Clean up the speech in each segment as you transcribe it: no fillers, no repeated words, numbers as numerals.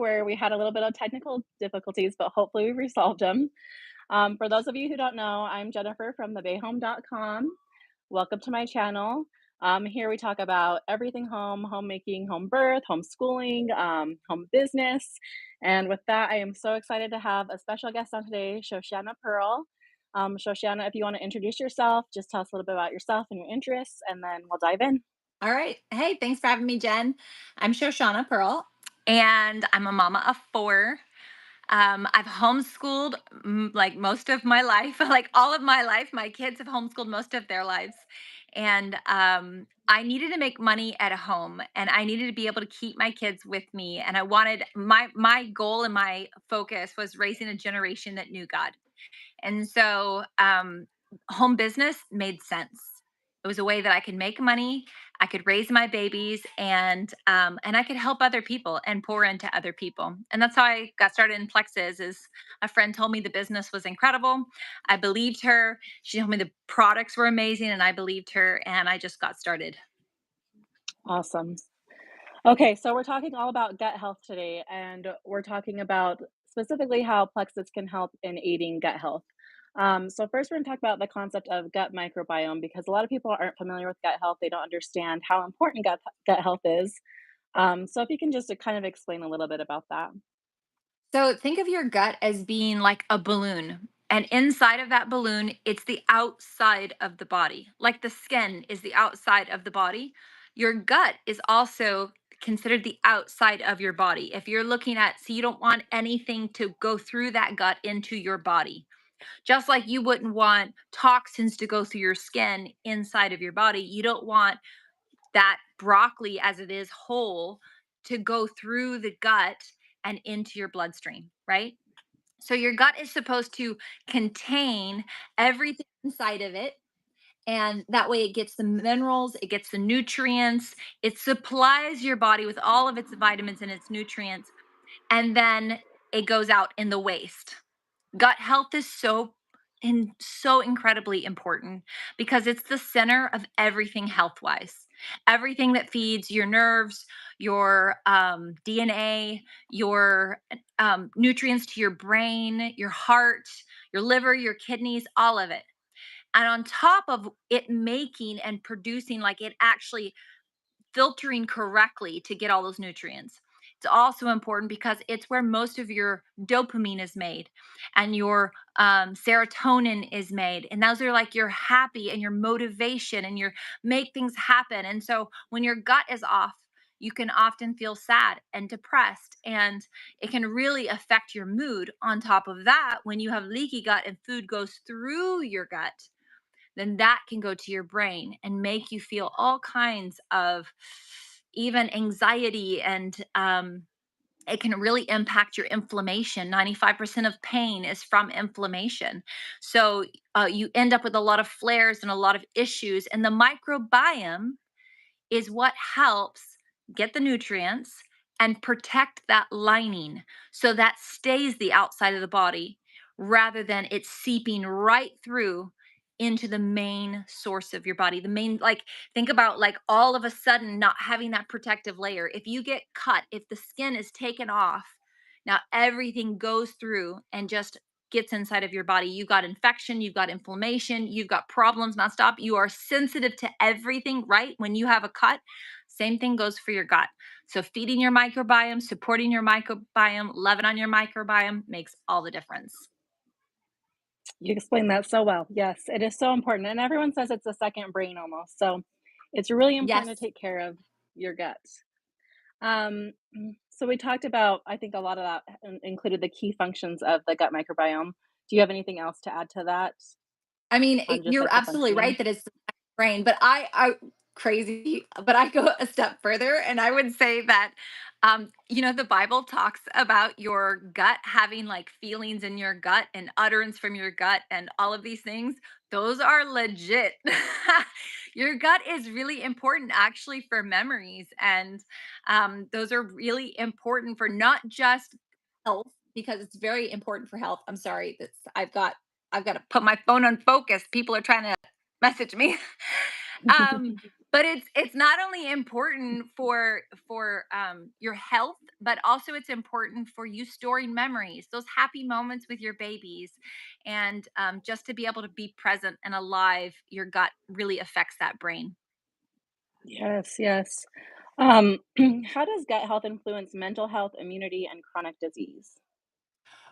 where we had a little bit of technical difficulties, but hopefully we resolved them. For those of you who don't know, I'm Jennifer from thebayhome.com. Welcome to my channel. Here we talk about everything home, homemaking, home birth, homeschooling, home business. And with that, I am so excited to have a special guest on today, Shoshanna Pearl. Shoshanna, if you want to introduce yourself, just tell us a little bit about yourself and your interests, and then we'll dive in. All right. Hey, thanks for having me, Jen. I'm Shoshanna Pearl, and I'm a mama of four. I've homeschooled like most of my life, like all of my life. My kids have homeschooled most of their lives. And I needed to make money at home, and I needed to be able to keep my kids with me. And I wanted my goal and my focus was raising a generation that knew God. And so home business made sense. It was a way that I could make money, I could raise my babies, and I could help other people and pour into other people. And that's how I got started in Plexus. Is a friend told me the business was incredible. I believed her. She told me the products were amazing, and I believed her. And I just got started. Awesome. Okay, so we're talking all about gut health today, and we're talking about specifically how Plexus can help in aiding gut health. So first, we're going to talk about the concept of gut microbiome because a lot of people aren't familiar with gut health. They don't understand how important gut health is. So if you can just kind of explain a little bit about that. So think of your gut as being like a balloon. And inside of that balloon, it's the outside of the body. Like the skin is the outside of the body. Your gut is also considered the outside of your body. If you're looking at, so you don't want anything to go through that gut into your body. Just like you wouldn't want toxins to go through your skin inside of your body, you don't want that broccoli as it is whole to go through the gut and into your bloodstream, right? So your gut is supposed to contain everything inside of it. And that way it gets the minerals, it gets the nutrients, it supplies your body with all of its vitamins and its nutrients. And then it goes out in the waste. Gut health is so incredibly important because it's the center of everything health wise. Everything that feeds your nerves, your DNA, your nutrients to your brain, your heart, your liver, your kidneys, all of it. And on top of it making and producing, like it actually filtering correctly to get all those nutrients. It's also important because it's where most of your dopamine is made and your serotonin is made. And those are like your happy and your motivation and your make things happen. And so when your gut is off, you can often feel sad and depressed, and it can really affect your mood. On top of that, when you have leaky gut and food goes through your gut, then that can go to your brain and make you feel all kinds of even anxiety and it can really impact your inflammation. 95% of pain is from inflammation. So you end up with a lot of flares and a lot of issues. And the microbiome is what helps get the nutrients and protect that lining so that stays the outside of the body rather than it seeping right through into the main source of your body. The main, like, think about like all of a sudden not having that protective layer. If you get cut, if the skin is taken off, now everything goes through and just gets inside of your body. You've got infection, you've got inflammation, you've got problems nonstop. You are sensitive to everything, right? When you have a cut, same thing goes for your gut. So feeding your microbiome, supporting your microbiome, loving on your microbiome makes all the difference. You explained that so well. Yes, it is so important. And everyone says it's a second brain almost. So it's really important to Yes. take care of your gut. Um, so we talked about, I think a lot of that included the key functions of the gut microbiome. Do you have anything else to add to that I mean, on just you're like the absolutely functioning? right that it's the brain, but I crazy, but I go a step further and I would say that, the Bible talks about your gut having like feelings in your gut and utterance from your gut and all of these things. Those are legit. Your gut is really important actually for memories. And those are really important for not just health, because it's very important for health. I'm sorry, that's I've got to put my phone on focus. People are trying to message me. um, But it's not only important for your health, but also it's important for you storing memories, those happy moments with your babies, and just to be able to be present and alive. Your gut really affects that brain. Yes, yes. How does gut health influence mental health, immunity, and chronic disease?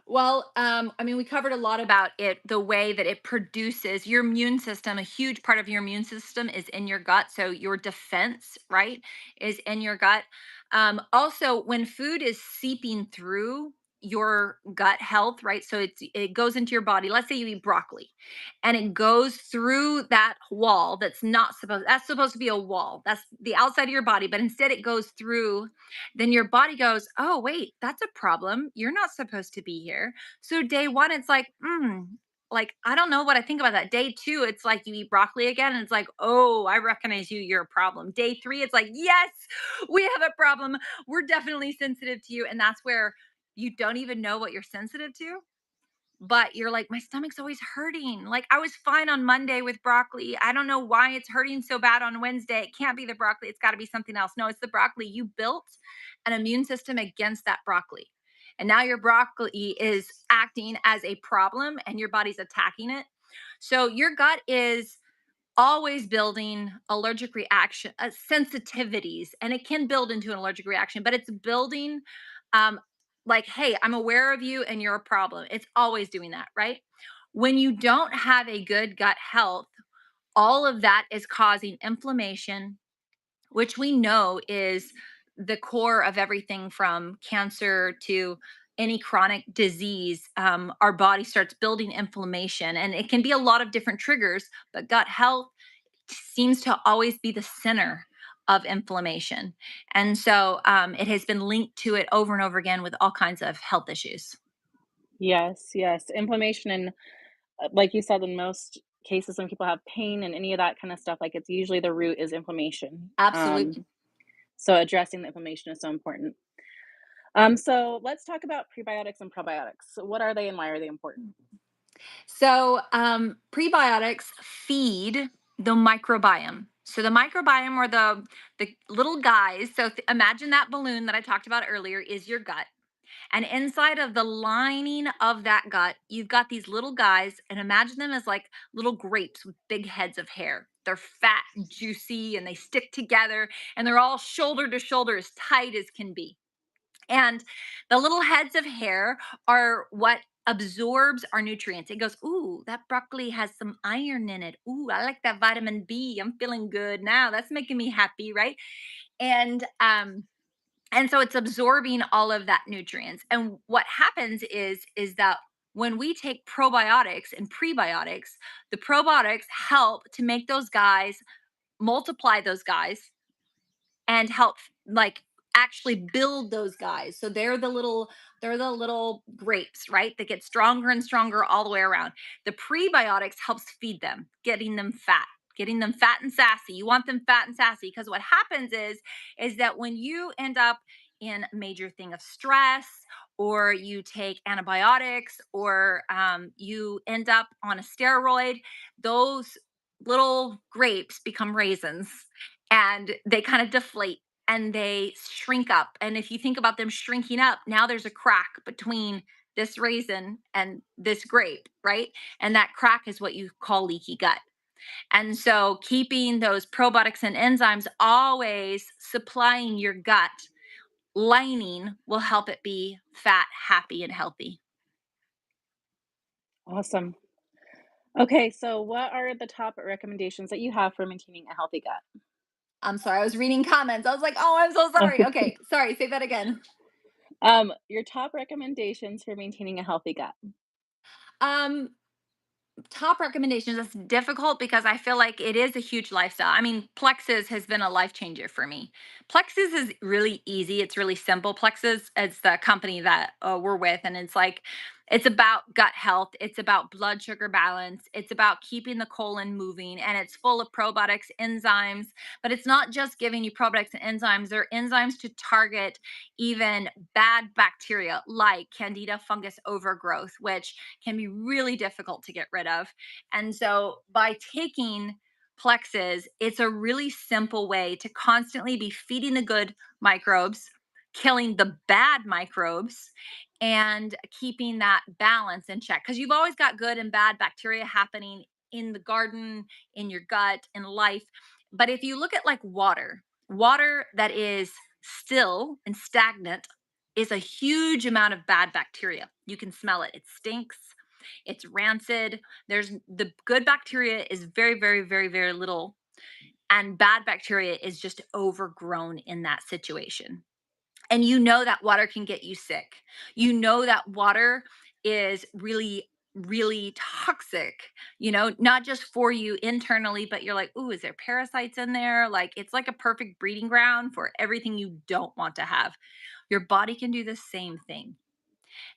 Well, I mean, we covered a lot about it, the way that it produces your immune system. A huge part of your immune system is in your gut. So your defense, right, is in your gut. Also, when food is seeping through your gut health, right? So it goes into your body. Let's say you eat broccoli and it goes through that wall that's supposed to be a wall. That's the outside of your body, but instead it goes through, then your body goes, oh, wait, that's a problem. You're not supposed to be here. So day one, it's like, like, I don't know what I think about that. Day two, it's like you eat broccoli again, and it's like, oh, I recognize you. You're a problem. Day three, it's like, yes, we have a problem. We're definitely sensitive to you. And that's where you don't even know what you're sensitive to, but you're like, my stomach's always hurting. Like, I was fine on Monday with broccoli. I don't know why it's hurting so bad on Wednesday. It can't be the broccoli. It's got to be something else. No, it's the broccoli. You built an immune system against that broccoli. And now your broccoli is acting as a problem and your body's attacking it. So your gut is always building allergic reaction sensitivities, and it can build into an allergic reaction, but it's building um like, hey, I'm aware of you and you're a problem. It's always doing that, right? When you don't have a good gut health, all of that is causing inflammation, which we know is the core of everything from cancer to any chronic disease. Our body starts building inflammation, and it can be a lot of different triggers, but gut health seems to always be the center of inflammation. And so it has been linked to it over and over again with all kinds of health issues. Yes, yes. Inflammation and like you said, in most cases when people have pain and any of that kind of stuff, like it's usually the root is inflammation. Absolutely. So addressing the inflammation is so important. So let's talk about prebiotics and probiotics. So what are they and why are they important? So prebiotics feed the microbiome. So the microbiome, or the little guys. So imagine that balloon that I talked about earlier is your gut. And inside of the lining of that gut, you've got these little guys, and imagine them as like little grapes with big heads of hair. They're fat and juicy and they stick together, and they're all shoulder to shoulder, as tight as can be. And the little heads of hair are what absorbs our nutrients. It goes, ooh, that broccoli has some iron in it. Ooh, I like that vitamin B. I'm feeling good now. That's making me happy, right? And and so it's absorbing all of that nutrients. And what happens is that when we take probiotics and prebiotics, the probiotics help to make those guys, multiply those guys, and help like actually build those guys. So they're the little grapes, right? That get stronger and stronger all the way around. The prebiotics helps feed them, getting them fat and sassy. You want them fat and sassy because what happens is that when you end up in a major thing of stress, or you take antibiotics, or you end up on a steroid, those little grapes become raisins, and they kind of deflate and they shrink up. And if you think about them shrinking up, now there's a crack between this raisin and this grape, right? And that crack is what you call leaky gut. And so keeping those probiotics and enzymes always supplying your gut lining will help it be fat, happy, and healthy. Awesome. Okay, so what are the top recommendations that you have for maintaining a healthy gut? I'm sorry, I was reading comments. I was like, oh, I'm so sorry. Okay, sorry, say that again. Your top recommendations for maintaining a healthy gut. Um, Top recommendations, that's difficult because I feel like it is a huge lifestyle. I mean, Plexus has been a life changer for me. Plexus is really easy, it's really simple. Plexus is the company that we're with, and it's like, it's about gut health, it's about blood sugar balance, it's about keeping the colon moving, and it's full of probiotics, enzymes. But it's not just giving you probiotics and enzymes, they're enzymes to target even bad bacteria like candida fungus overgrowth, which can be really difficult to get rid of. And so by taking Plexus, it's a really simple way to constantly be feeding the good microbes, killing the bad microbes, and keeping that balance in check. Because you've always got good and bad bacteria happening in the garden, in your gut, in life. But if you look at like water that is still and stagnant is a huge amount of bad bacteria. You can smell it. It stinks. It's rancid. There's the good bacteria is very, very, very, very little, and bad bacteria is just overgrown in that situation. And you know that water can get you sick. You know that water is really, really toxic, not just for you internally, but you're like, ooh, is there parasites in there? Like it's like a perfect breeding ground for everything you don't want to have. Your body can do the same thing.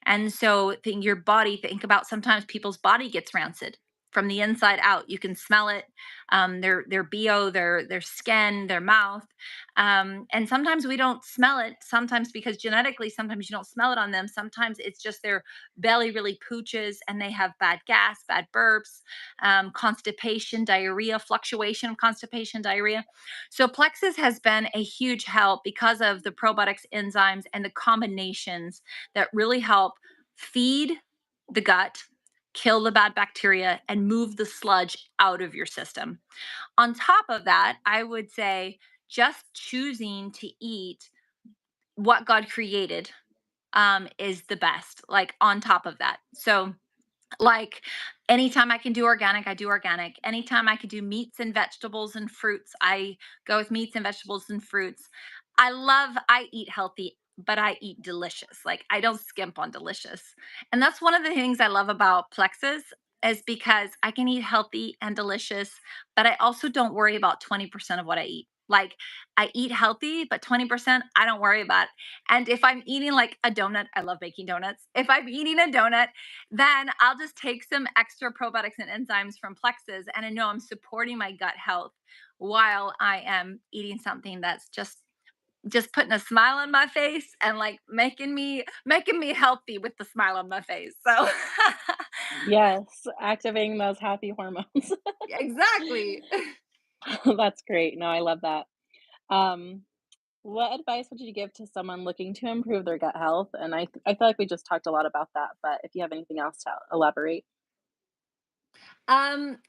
And so your body, think about sometimes people's body gets rancid from the inside out. You can smell it, their BO, their skin, their mouth. And sometimes we don't smell it, sometimes because genetically, sometimes you don't smell it on them. Sometimes it's just their belly really pooches and they have bad gas, bad burps, constipation, diarrhea, fluctuation of constipation, diarrhea. So Plexus has been a huge help because of the probiotics enzymes and the combinations that really help feed the gut, kill the bad bacteria, and move the sludge out of your system. On top of that, I would say just choosing to eat what God created is the best, like on top of that. So, like anytime I can do organic, I do organic. Anytime I can do meats and vegetables and fruits, I go with meats and vegetables and fruits. I eat healthy, but I eat delicious. Like I don't skimp on delicious. And that's one of the things I love about Plexus is because I can eat healthy and delicious, but I also don't worry about 20% of what I eat. Like I eat healthy, but 20% I don't worry about. And if I'm eating like a donut, I love making donuts. If I'm eating a donut, then I'll just take some extra probiotics and enzymes from Plexus, and I know I'm supporting my gut health while I am eating something that's just putting a smile on my face and like making me healthy with the smile on my face. So Yes, activating those happy hormones. exactly. That's great. No, I love that. Um, what advice would you give to someone looking to improve their gut health? And I feel like we just talked a lot about that, but if you have anything else to elaborate. Um,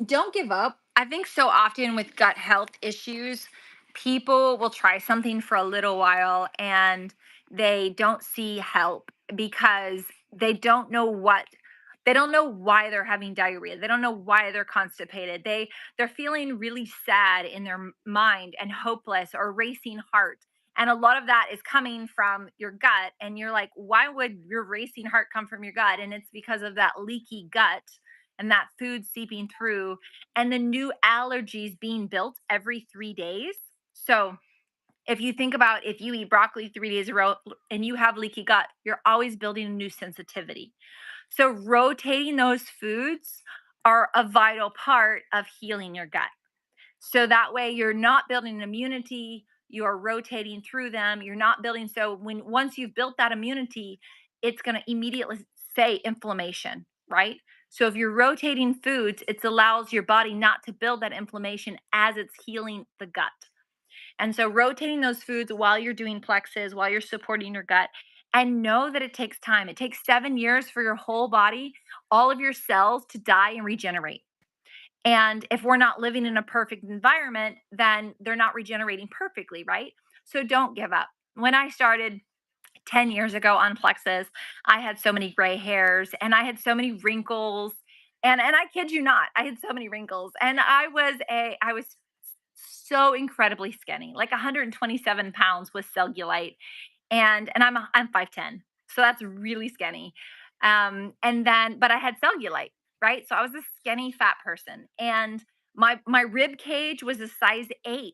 don't give up. I think so often with gut health issues, people will try something for a little while and they don't see help because they don't know why they're having diarrhea. They don't know why they're constipated. They're feeling really sad in their mind and hopeless or racing heart. And a lot of that is coming from your gut. And you're like, why would your racing heart come from your gut? And it's because of that leaky gut and that food seeping through and the new allergies being built every 3 days. So if you think about if you eat broccoli 3 days in a row and you have leaky gut, you're always building a new sensitivity. So rotating those foods are a vital part of healing your gut. So that way you're not building an immunity, you're rotating through them, you're not building. So when once you've built that immunity, it's going to immediately say inflammation, right? So if you're rotating foods, it allows your body not to build that inflammation as it's healing the gut. And so rotating those foods while you're doing plexus, while you're supporting your gut, and know that it takes time. It takes 7 years for your whole body, all of your cells to die and regenerate. And if we're not living in a perfect environment, then they're not regenerating perfectly, right? So don't give up. When I started 10 years ago on Plexus, I had so many gray hairs and I had so many wrinkles. And I kid you not, I had so many wrinkles. And I was so incredibly skinny, like 127 pounds with cellulite. And I'm 5'10". So that's really skinny. And then but I had cellulite, right? So I was a skinny fat person. And my rib cage was a size 8.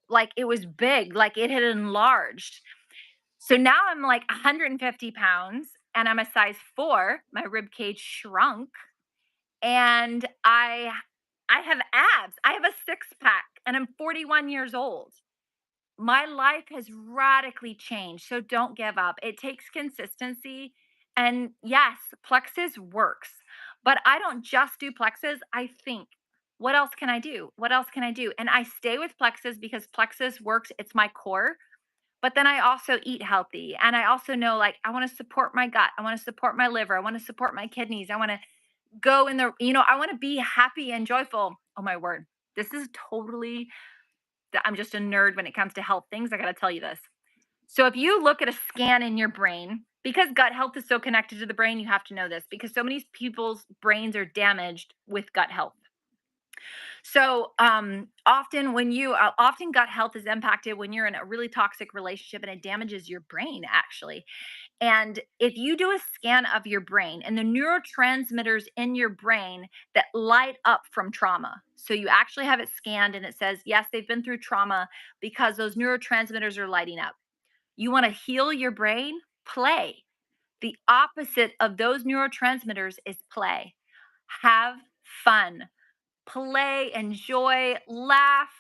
Like it was big, like it had enlarged. So now I'm like 150 pounds and I'm a size 4. My rib cage shrunk and I have abs. I have a six pack and I'm 41 years old. My life has radically changed. So don't give up. It takes consistency. And yes, Plexus works. But I don't just do Plexus. I think. What else can I do? What else can I do? And I stay with Plexus because Plexus works. It's my core. But then I also eat healthy. And I also know, like, I want to support my gut. I want to support my liver. I want to support my kidneys. I want to go in the, I want to be happy and joyful. Oh my word. This is totally, I'm just a nerd when it comes to health things. I got to tell you this. So if you look at a scan in your brain, because gut health is so connected to the brain, you have to know this because so many people's brains are damaged with gut health. So often gut health is impacted when you're in a really toxic relationship and it damages your brain actually. And if you do a scan of your brain and the neurotransmitters in your brain that light up from trauma, so you actually have it scanned and it says, yes, they've been through trauma because those neurotransmitters are lighting up. You want to heal your brain? Play. The opposite of those neurotransmitters is play. Have fun, play, enjoy, laugh,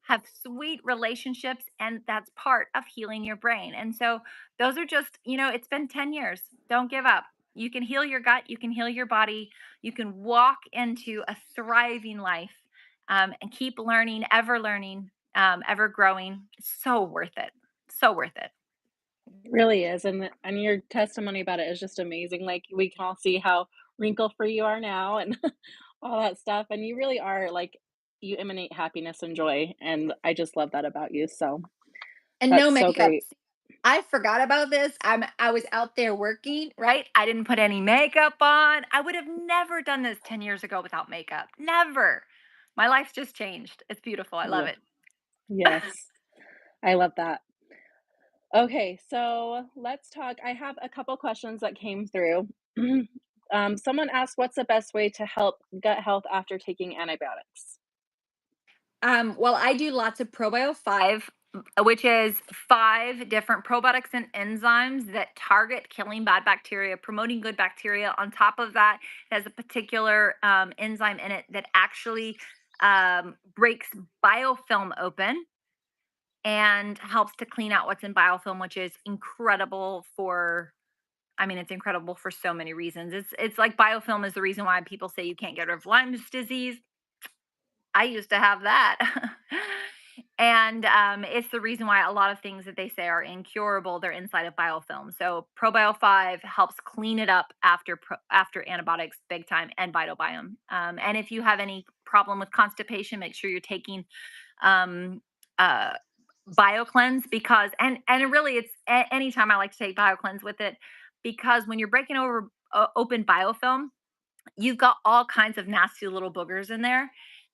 have sweet relationships. And that's part of healing your brain. And so, those are just, it's been 10 years. Don't give up. You can heal your gut, you can heal your body, you can walk into a thriving life and keep learning, ever growing. So worth it. So worth it. It really is, and your testimony about it is just amazing, like, we can all see how wrinkle-free you are now and all that stuff, and you really are, like, you emanate happiness and joy, and I just love that about you, so And no that's so makeup. great. I forgot about this. I was out there working, right? I didn't put any makeup on. I would have never done this 10 years ago without makeup. Never. My life's just changed. It's beautiful. I love Yeah. it. Yes. I love that. Okay, so let's talk. I have a couple questions that came through. Someone asked, "What's the best way to help gut health after taking antibiotics?" Well, I do lots of Probio 5, which is 5 different probiotics and enzymes that target killing bad bacteria, promoting good bacteria. On top of that, it has a particular enzyme in it that actually breaks biofilm open and helps to clean out what's in biofilm, which is incredible for. I mean, it's incredible for so many reasons. It's like biofilm is the reason why people say you can't get rid of Lyme's disease. I used to have that. And it's the reason why a lot of things that they say are incurable, they're inside of biofilm. So Probio 5 helps clean it up after antibiotics big time and Vitobiome. And if you have any problem with constipation, make sure you're taking um, uh, BioCleanse because and really it's anytime I like to take BioCleanse with it because when you're breaking over open biofilm, you've got all kinds of nasty little boogers in there.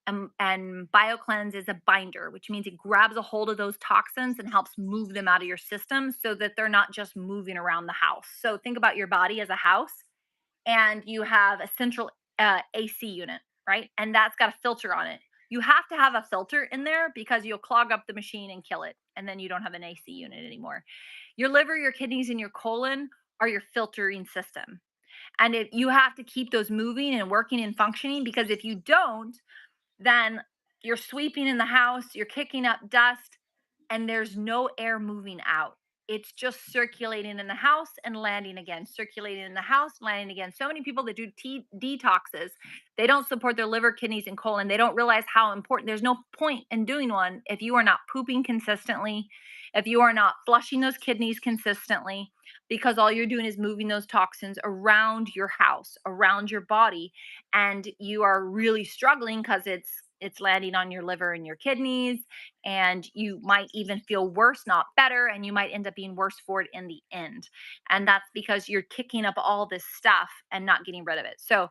And BioCleanse is a binder, which means it grabs a hold of those toxins and helps move them out of your system so that they're not just moving around the house. So think about your body as a house, and you have a central AC unit, right? And that's got a filter on it. You have to have a filter in there because you'll clog up the machine and kill it. And then you don't have an AC unit anymore. Your liver, your kidneys, and your colon are your filtering system. And you have to keep those moving and working and functioning because if you don't, then you're sweeping in the house, you're kicking up dust, and there's no air moving out. It's just circulating in the house and landing again, circulating in the house, landing again. So many people that do detoxes, they don't support their liver, kidneys, and colon. They don't realize how important. There's no point in doing one if you are not pooping consistently, if you are not flushing those kidneys consistently, because all you're doing is moving those toxins around your house, around your body, and you are really struggling because it's landing on your liver and your kidneys, and you might even feel worse, not better, and you might end up being worse for it in the end. And that's because you're kicking up all this stuff and not getting rid of it. So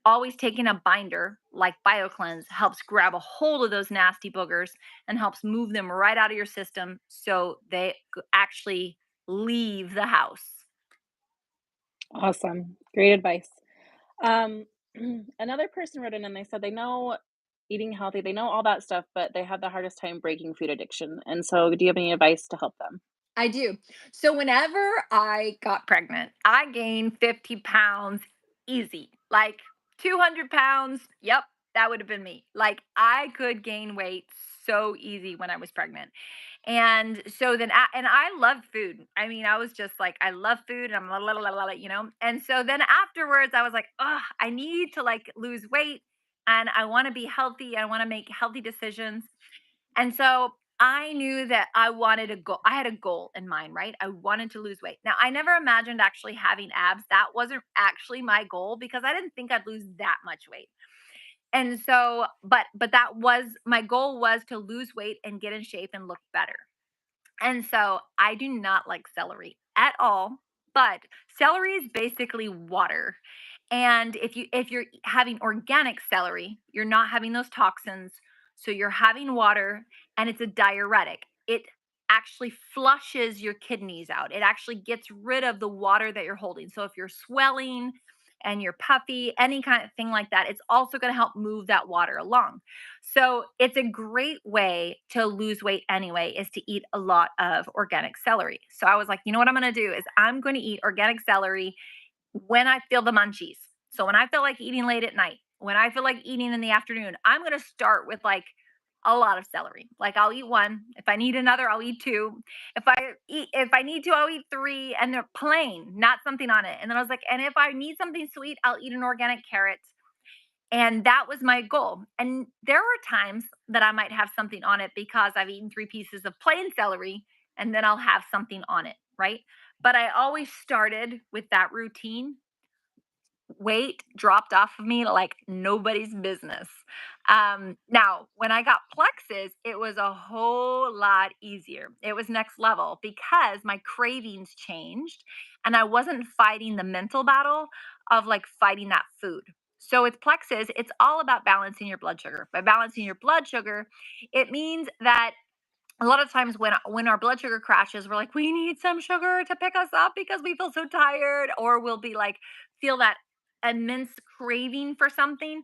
always taking a binder like BioCleanse helps grab a hold of those nasty boogers and helps move them right out of your system so they actually leave the house. Awesome. Great advice. Um, another person wrote in and they said they know eating healthy, they know all that stuff, but they have the hardest time breaking food addiction. And so, do you have any advice to help them? I do. So whenever I got pregnant, I gained 50 pounds easy. Like 200 pounds. Yep, that would have been me. Like I could gain weight so easy when I was pregnant. And so then, and I loved food. I mean, I was just like, I love food. And I'm la. And so then afterwards, I was like, oh, I need to like lose weight. and I want to be healthy. I want to make healthy decisions. And so I knew that I wanted a goal. I had a goal in mind, right? I wanted to lose weight. Now, I never imagined actually having abs. That wasn't actually my goal because I didn't think I'd lose that much weight. And so, but that was my goal, was to lose weight and get in shape and look better. And so I do not like celery at all, but celery is basically water. And if you're having organic celery, you're not having those toxins. So you're having water, and it's a diuretic. It actually flushes your kidneys out. It actually gets rid of the water that you're holding. So if you're swelling and you're puffy, any kind of thing like that, it's also going to help move that water along. So it's a great way to lose weight anyway, is to eat a lot of organic celery. So I was like, you know what I'm going to do is I'm going to eat organic celery when I feel the munchies. So when I feel like eating late at night, when I feel like eating in the afternoon, I'm going to start with like a lot of celery. Like I'll eat one. If I need another, I'll eat two. If I need to, I'll eat three, and they're plain, not something on it. And then I was like, and if I need something sweet, I'll eat an organic carrot. And that was my goal. And there were times that I might have something on it because I've eaten three pieces of plain celery, and then I'll have something on it, right? But I always started with that routine. Weight dropped off of me like nobody's business. Now, when I got Plexus, it was a whole lot easier. It was next level because my cravings changed, and I wasn't fighting the mental battle of like fighting that food. So with Plexus, it's all about balancing your blood sugar. By balancing your blood sugar, it means that a lot of times when our blood sugar crashes, we're like, we need some sugar to pick us up because we feel so tired, or we'll be like, feel that immense craving for something.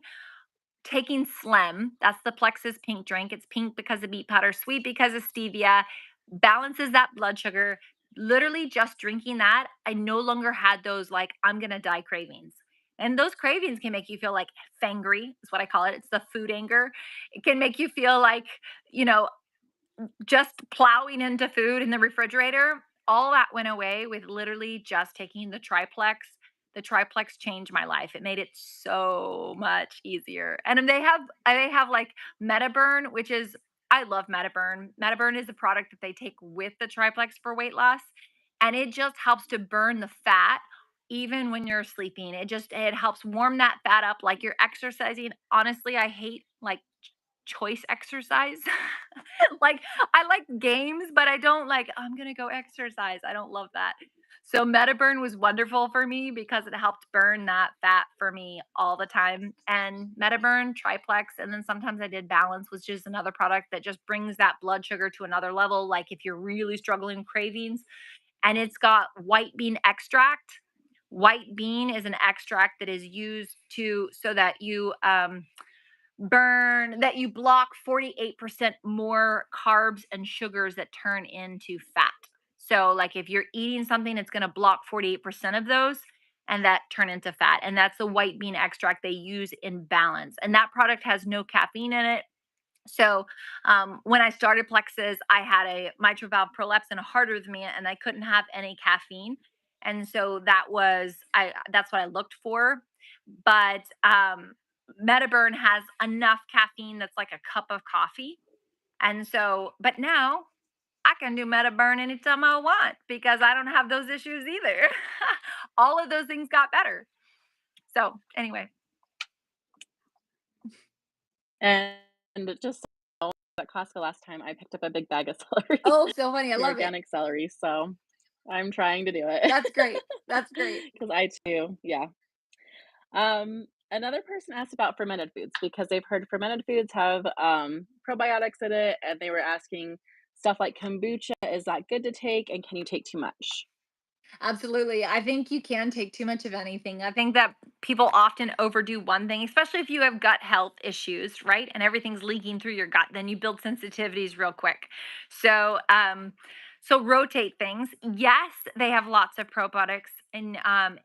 Taking Slim, that's the Plexus pink drink. It's pink because of beet powder, sweet because of stevia, balances that blood sugar. Literally just drinking that, I no longer had those like I'm gonna die cravings. And those cravings can make you feel like fangry, is what I call it. It's the food anger. It can make you feel like, you know, just plowing into food in the refrigerator. All that went away with literally just taking the Triplex. The Triplex changed my life. It made it so much easier. And then they have like Metaburn, which is, I love Metaburn. Metaburn is a product that they take with the Triplex for weight loss, and it just helps to burn the fat even when you're sleeping. It helps warm that fat up like you're exercising. Honestly, I hate like choice exercise. Like, I like games, but I don't like, I'm gonna go exercise. I don't love that. So Metaburn was wonderful for me because it helped burn that fat for me all the time. And Metaburn, Triplex, and then sometimes I did Balance, which is another product that just brings that blood sugar to another level. Like if you're really struggling with cravings, and it's got white bean extract. White bean is an extract that is used to so that you block 48% more carbs and sugars that turn into fat. So, like if you're eating something, it's going to block 48% of those and that turn into fat. And that's the white bean extract they use in Balance. And that product has no caffeine in it. So, when I started Plexus, I had a mitral valve prolapse and a heart arrhythmia, and I couldn't have any caffeine. And so that's what I looked for. But Metaburn has enough caffeine that's like a cup of coffee. And so, but now I can do Metaburn anytime I want because I don't have those issues either. All of those things got better. So, anyway. And just at Costco last time, I picked up a big bag of celery, Oh, so funny. I the love it. organic celery, so I'm trying to do it That's great. That's great. because I too, yeah. Another person asked about fermented foods because they've heard fermented foods have probiotics in it, and they were asking stuff like kombucha, is that good to take, and can you take too much? Absolutely. I think you can take too much of anything. I think that people often overdo one thing, especially if you have gut health issues, right? And everything's leaking through your gut, then you build sensitivities real quick. So, so rotate things. Yes, they have lots of probiotics and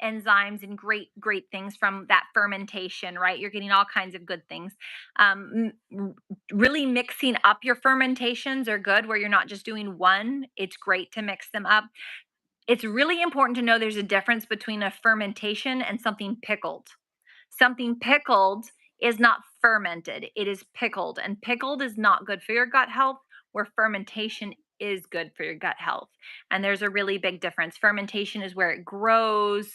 enzymes and great things from that fermentation, right? You're getting all kinds of good things. Really mixing up your fermentations are good, where you're not just doing one. It's great to mix them up. It's really important to know there's a difference between a fermentation and something pickled. Something pickled is not fermented. It is pickled. And pickled is not good for your gut health, where fermentation is good for your gut health. And there's a really big difference. Fermentation is where it grows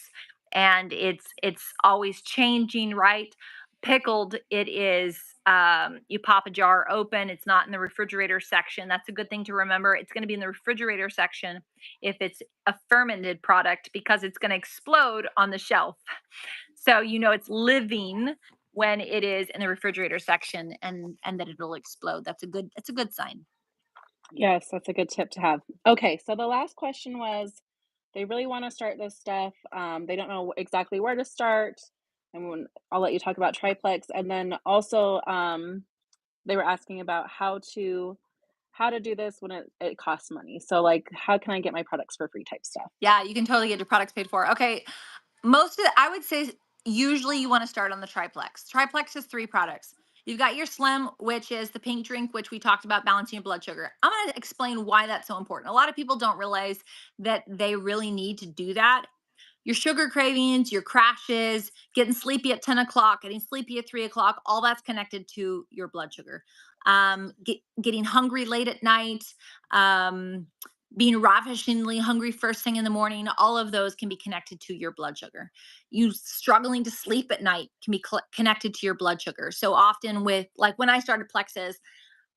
and it's always changing, right? Pickled, it is you pop a jar open, it's not in the refrigerator section. That's a good thing to remember. It's going to be in the refrigerator section if it's a fermented product, because it's going to explode on the shelf. So you know it's living when it is in the refrigerator section, and that it'll explode. That's a good sign. Yes, that's a good tip to have. Okay, so the last question was they really want to start this stuff. They don't know exactly where to start. And I'll let you talk about Triplex. And then also, they were asking about how to do this when it costs money. So like, how can I get my products for free type stuff? Yeah, you can totally get your products paid for. Okay, I would say usually you want to start on the triplex. Triplex is three products. You've got your slim, which is the pink drink, which we talked about balancing your blood sugar. I'm going to explain why that's so important. A lot of people don't realize that they really need to do that. Your sugar cravings, your crashes, getting sleepy at 10 o'clock, getting sleepy at 3 o'clock, all that's connected to your blood sugar. Getting hungry late at night, um, being ravishingly hungry first thing in the morning, all of those can be connected to your blood sugar. You struggling to sleep at night can be connected to your blood sugar. So often, with like when I started Plexus,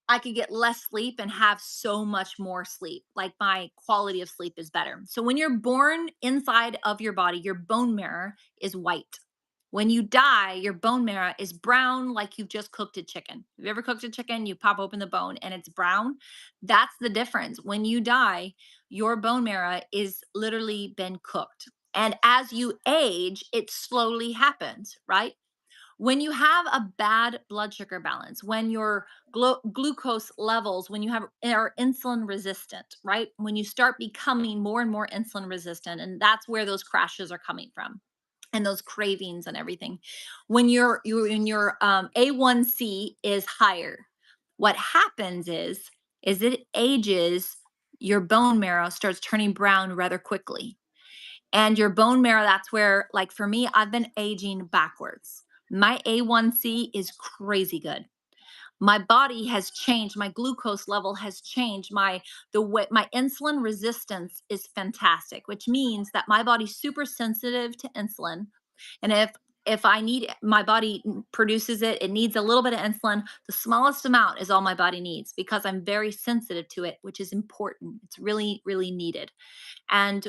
I could get less sleep and have so much more sleep. Like my quality of sleep is better. So when you're born, inside of your body, your bone marrow is white. When you die, your bone marrow is brown, like you've just cooked a chicken. Have you ever cooked a chicken? You pop open the bone and it's brown. That's the difference. When you die, your bone marrow is literally been cooked. And as you age, it slowly happens, right? When you have a bad blood sugar balance, when your glucose levels, when you have are insulin resistant, right? When you start becoming more and more insulin resistant, and that's where those crashes are coming from, and those cravings and everything. When your A1C is higher, what happens is it ages. Your bone marrow starts turning brown rather quickly, and your bone marrow, that's where, like for me, I've been aging backwards. My A1C is crazy good. My body has changed. My glucose level has changed. My insulin resistance is fantastic, which means that my body's super sensitive to insulin. And if I need, my body produces it, it needs a little bit of insulin. The smallest amount is all my body needs, because I'm very sensitive to it, which is important. It's really, really needed. And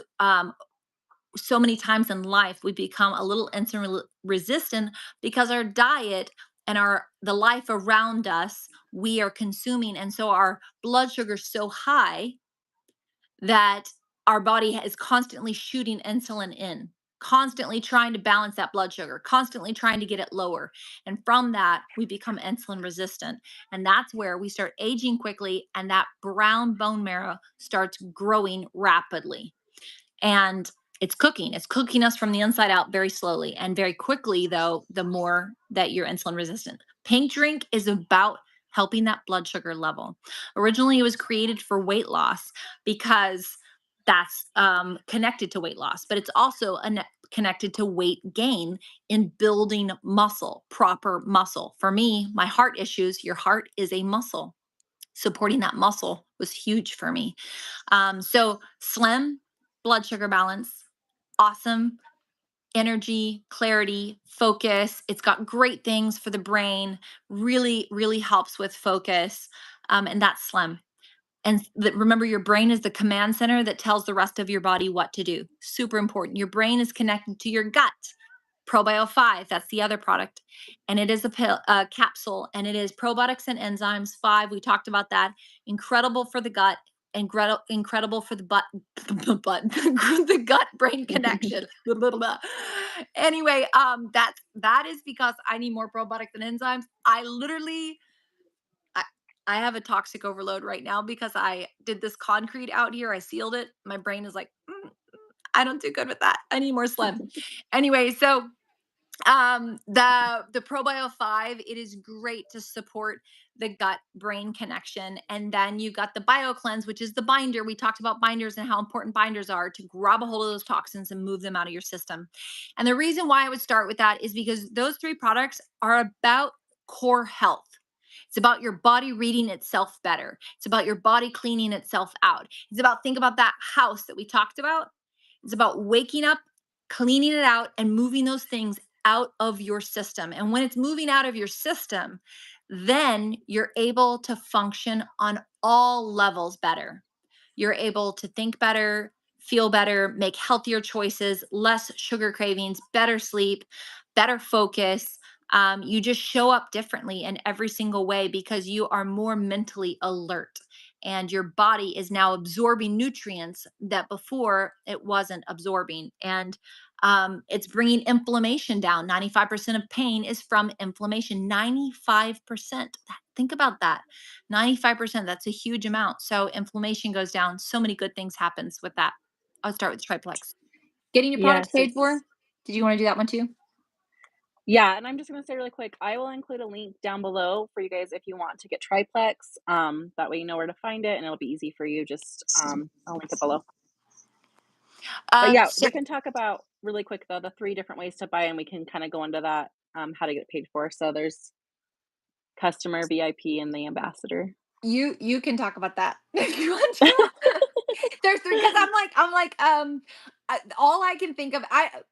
so many times in life we become a little insulin resistant because our diet and our the life around us we are consuming, and so our blood sugar is so high that our body is constantly shooting insulin in, constantly trying to balance that blood sugar, constantly trying to get it lower, and from that we become insulin resistant. And that's where we start aging quickly, and that brown bone marrow starts growing rapidly. And it's cooking us from the inside out very slowly and very quickly, though, the more that you're insulin resistant. Pink drink is about helping that blood sugar level. Originally it was created for weight loss, because that's connected to weight loss, but it's also connected to weight gain in building muscle, proper muscle. For me, my heart issues, your heart is a muscle. Supporting that muscle was huge for me. So slim, blood sugar balance, awesome energy, clarity, focus. It's got great things for the brain, really, really helps with focus. And that's slim. And remember, your brain is the command center that tells the rest of your body what to do. Super important. Your brain is connected to your gut. Probio 5, that's the other product. And it is a pill, capsule, and it is probiotics and enzymes 5. We talked about that. Incredible for the gut, incredible for the the gut brain connection. Anyway, that is because I need more probiotics and enzymes. I, I have a toxic overload right now because I did this concrete out here. I sealed it. My brain is like, I don't do good with that. I need more slim. Anyway, so the probio 5, it is great to support the gut brain connection. And then you got the bio cleanse, which is the binder. We talked about binders and how important binders are to grab a hold of those toxins and move them out of your system. And the reason why I would start with that is because those three products are about core health. It's about your body reading itself better. It's about your body cleaning itself out. It's about, think about that house that we talked about. It's about waking up, cleaning it out, and moving those things out of your system. And when it's moving out of your system, then you're able to function on all levels better. You're able to think better, feel better, make healthier choices, less sugar cravings, better sleep, better focus. You just show up differently in every single way because you are more mentally alert and your body is now absorbing nutrients that before it wasn't absorbing. And it's bringing inflammation down. 95% of pain is from inflammation. 95%. Think about that. 95%, that's a huge amount. So inflammation goes down. So many good things happens with that. I'll start with Triplex. Getting your products Yes, paid it's for. Did you want to do that one too? yeah, and I'm just gonna say really quick, I will include a link down below for you guys if you want to get Triplex. That way you know where to find it and it'll be easy for you. Just I'll link it below. But yeah, So we can talk about really quick though the three different ways to buy, and we can kind of go into that how to get paid for. So there's customer, VIP, and the ambassador. you can talk about that if you want to. There's three because all I can think of.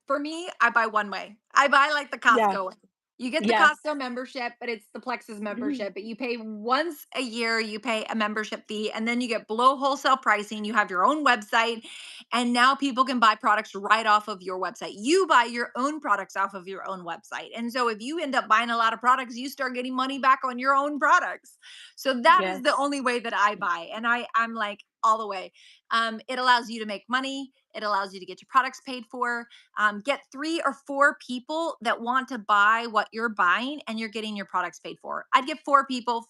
For me, I buy one way. I buy like the Yeah. Costco way. You get the Yes. Costco membership, but it's the Plexus membership. But you pay once a year, you pay a membership fee, and then you get below wholesale pricing. You have your own website, and now people can buy products right off of your website. You buy your own products off of your own website. And so if you end up buying a lot of products, you start getting money back on your own products. So that is the Yes. only way that I buy. And I'm like all the way. It allows you to make money. It allows you to get your products paid for. Get 3 or 4 people that want to buy what you're buying, and you're getting your products paid for. I'd get 4 people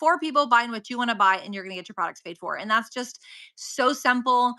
buying what you want to buy, and you're going to get your products paid for. And that's just so simple.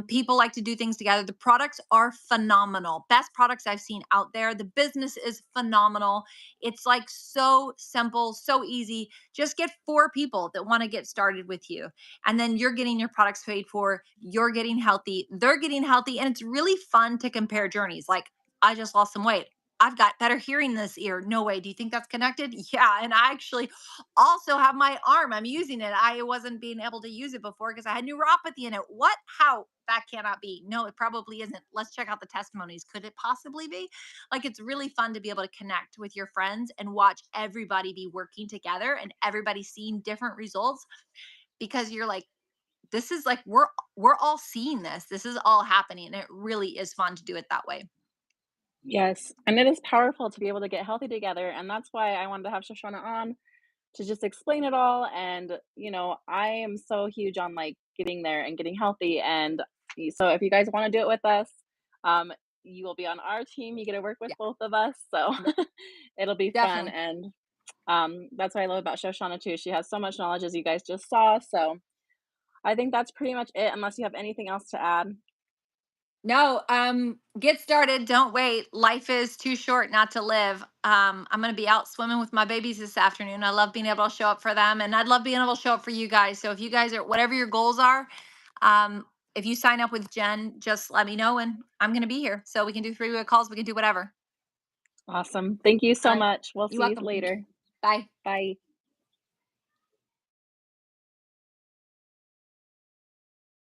People like to do things together. The products are phenomenal. Best products I've seen out there. The business is phenomenal. It's like so simple, so easy. Just get 4 people that want to get started with you, and then you're getting your products paid for, you're getting healthy, they're getting healthy, and it's really fun to compare journeys. Like, I just lost some weight, I've got better hearing this ear. No way. Do you think that's connected? Yeah. And I actually also have my arm, I'm using it. I wasn't being able to use it before because I had neuropathy in it. What? How? That cannot be. No, it probably isn't. Let's check out the testimonies. Could it possibly be? Like, it's really fun to be able to connect with your friends and watch everybody be working together and everybody seeing different results, because you're like, this is like, we're all seeing this. This is all happening. And it really is fun to do it that way. Yes. And it is powerful to be able to get healthy together. And that's why I wanted to have Shoshana on to just explain it all. And, I am so huge on like getting there and getting healthy. And so if you guys want to do it with us, um, you will be on our team. You get to work with Yeah, both of us. So yeah, it'll be fun. definitely. And that's what I love about Shoshana too. She has so much knowledge as you guys just saw. So I think that's pretty much it, unless you have anything else to add. No, get started. Don't wait. Life is too short not to live. I'm going to be out swimming with my babies this afternoon. I love being able to show up for them, and I'd love being able to show up for you guys. So if you guys are, whatever your goals are, if you sign up with Jen, just let me know, and I'm going to be here. So we can do 3-way calls. We can do whatever. Awesome. Thank you All so right. much. We'll You're see you welcome. later. Bye. Bye.